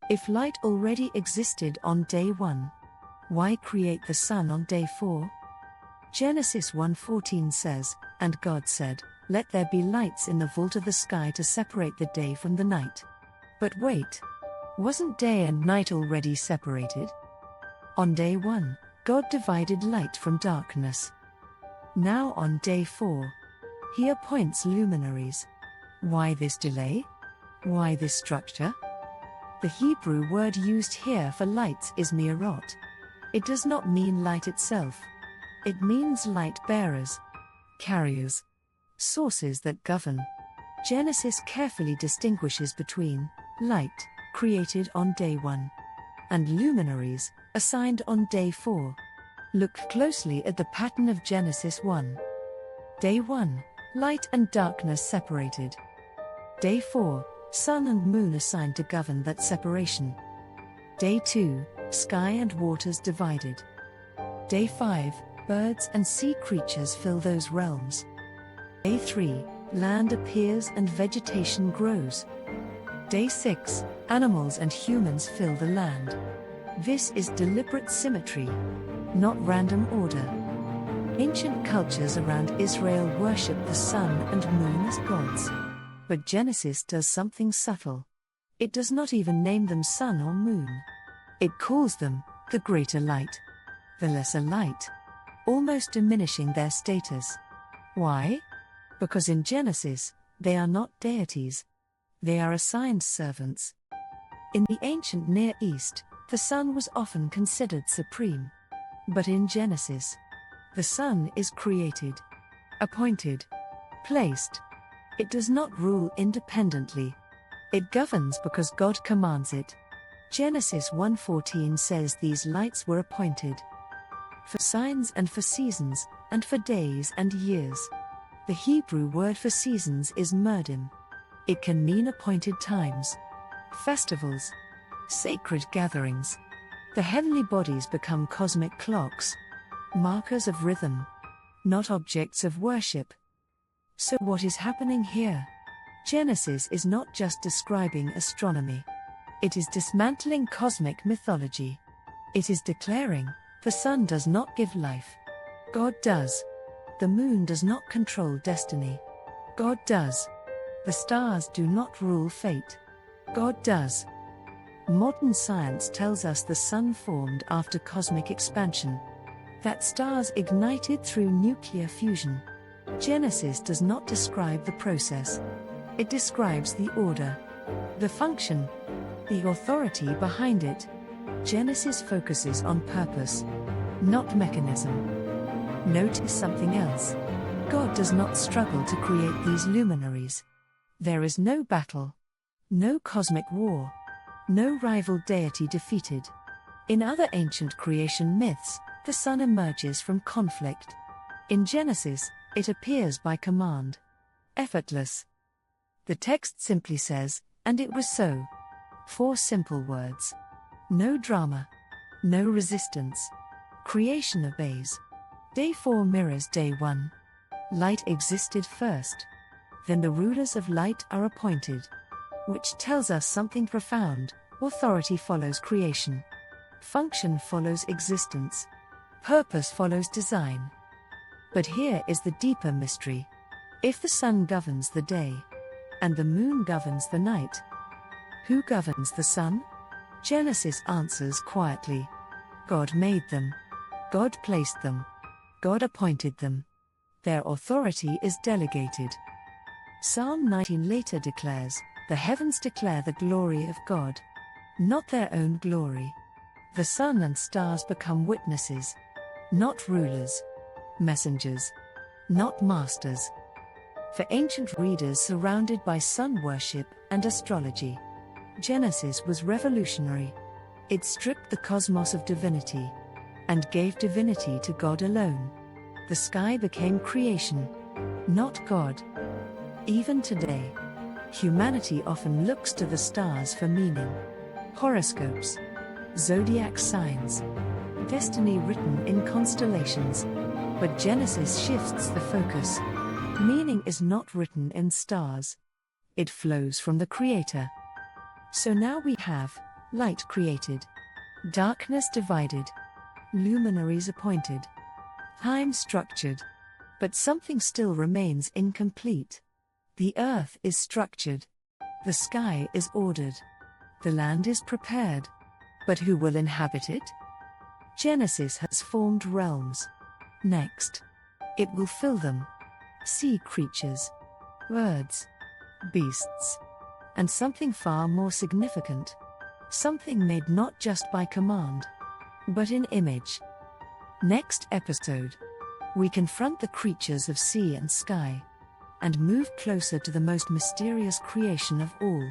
If light already existed on day 1, why create the sun on day 4? Genesis 1:14 says, "And God said, Let there be lights in the vault of the sky to separate the day from the night." But wait, wasn't day and night already separated? On day 1, God divided light from darkness. Now on day 4, He appoints luminaries. Why this delay? Why this structure? The Hebrew word used here for lights is mirot. It does not mean light itself. It means light bearers, carriers, sources that govern. Genesis carefully distinguishes between light, created on day 1, and luminaries, assigned on day 4. Look closely at the pattern of Genesis 1. Day 1, light and darkness separated. Day 4, sun and moon assigned to govern that separation. Day 2, sky and waters divided. Day 5, birds and sea creatures fill those realms. Day 3, land appears and vegetation grows. Day 6, animals and humans fill the land. This is deliberate symmetry, not random order. Ancient cultures around Israel worship the sun and moon as gods. But Genesis does something subtle. It does not even name them sun or moon. It calls them the greater light, the lesser light, almost diminishing their status. Why? Because in Genesis, they are not deities. They are assigned servants. In the ancient Near East, the sun was often considered supreme. But in Genesis, the sun is created, appointed, placed. It does not rule independently. It governs because God commands it. Genesis 1:14 says these lights were appointed for signs and for seasons, and for days and years. The Hebrew word for seasons is merdim. It can mean appointed times, festivals, sacred gatherings. The heavenly bodies become cosmic clocks, markers of rhythm, not objects of worship. So what is happening here? Genesis is not just describing astronomy. It is dismantling cosmic mythology. It is declaring, the sun does not give life. God does. The moon does not control destiny. God does. The stars do not rule fate. God does. Modern science tells us the sun formed after cosmic expansion, that stars ignited through nuclear fusion. Genesis does not describe the process. It describes the order, the function, the authority behind it. Genesis focuses on purpose, not mechanism. Notice something else. God does not struggle to create these luminaries. There is no battle, no cosmic war, no rival deity defeated. In other ancient creation myths, the sun emerges from conflict. In Genesis, it appears by command. Effortless. The text simply says, "And it was so." 4 simple words. No drama. No resistance. Creation obeys. Day 4 mirrors day 1. Light existed first. Then the rulers of light are appointed. Which tells us something profound. Authority follows creation. Function follows existence. Purpose follows design. But here is the deeper mystery. If the sun governs the day, and the moon governs the night, who governs the sun? Genesis answers quietly. God made them. God placed them. God appointed them. Their authority is delegated. Psalm 19 later declares, "The heavens declare the glory of God," not their own glory. The sun and stars become witnesses, not rulers, messengers, not masters. For ancient readers surrounded by sun worship and astrology, Genesis was revolutionary. It stripped the cosmos of divinity and gave divinity to God alone. The sky became creation, not God. Even today, humanity often looks to the stars for meaning. Horoscopes, zodiac signs, destiny written in constellations. But Genesis shifts the focus. Meaning is not written in stars. It flows from the Creator. So now we have Light created. Darkness divided. Luminaries appointed. Time structured. But something still remains incomplete. The earth is structured. The sky is ordered. The land is prepared. But who will inhabit it? Genesis has formed realms. Next, it will fill them. Sea creatures, birds, beasts, and something far more significant. Something made not just by command, but in image. Next episode, we confront the creatures of sea and sky, and move closer to the most mysterious creation of all.